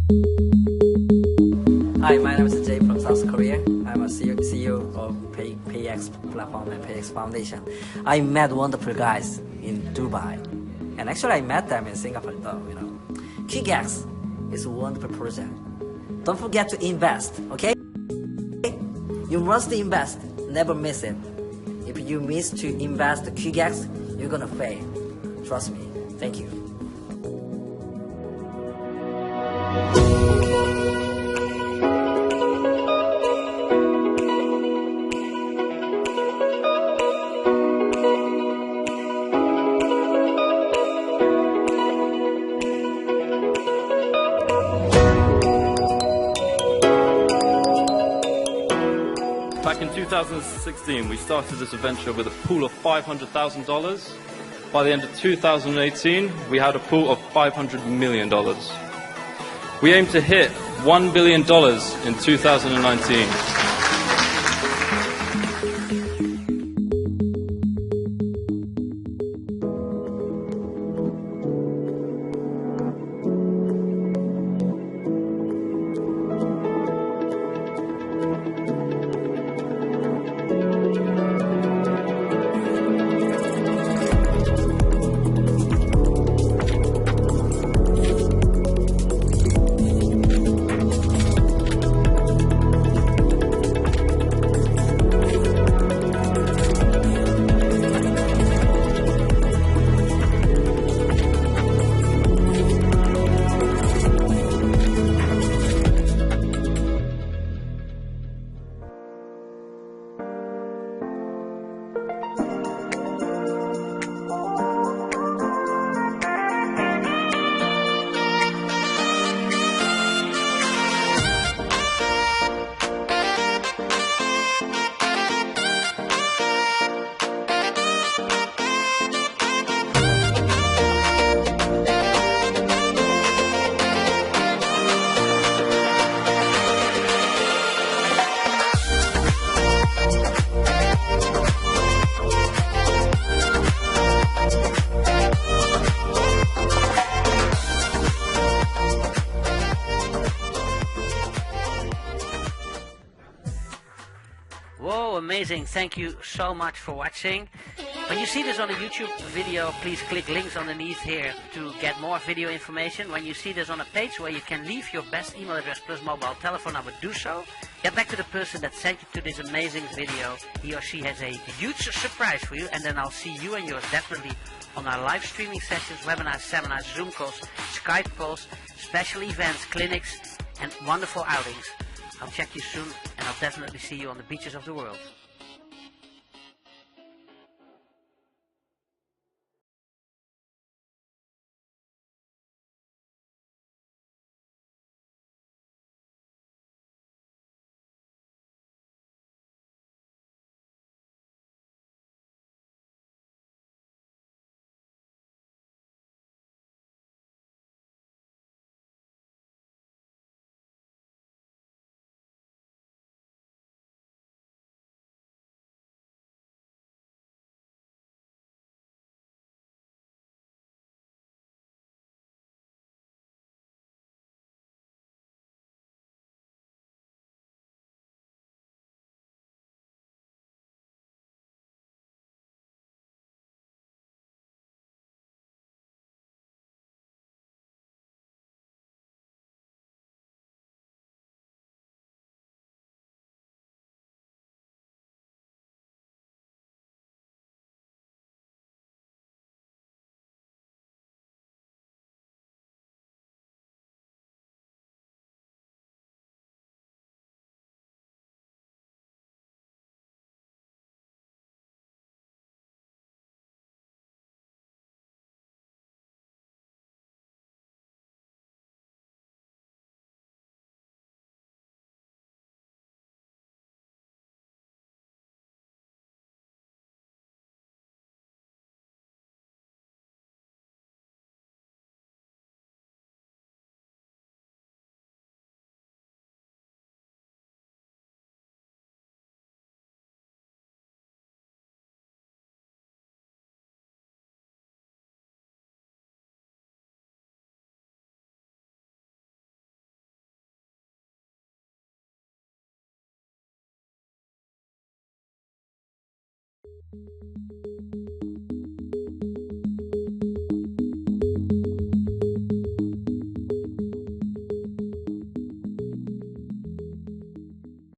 Hi, my name is Jay from South Korea. I'm a CEO of PAGINA platform and PAGINA Foundation. I met wonderful guys in Dubai, and actually I met them in Singapore though. QUICKX is a wonderful project. Don't forget to invest, okay? You must invest, never miss it. If you miss to invest QUICKX, you're gonna fail. Trust me. Thank you. Back in 2016, we started this adventure with a pool of $500,000. By the end of 2018, we had a pool of $500 million. We aim to hit $1 billion in 2019. Whoa, amazing. Thank you so much for watching. When you see this on a YouTube video, please click links underneath here to get more video information. When you see this on a page where you can leave your best email address plus mobile telephone number, do so. Get back to the person that sent you to this amazing video. He or she has a huge surprise for you, and then I'll see you and yours definitely on our live streaming sessions, webinars, seminars, Zoom calls, Skype calls, special events, clinics, and wonderful outings. I'll check you soon, and I'll definitely see you on the beaches of the world.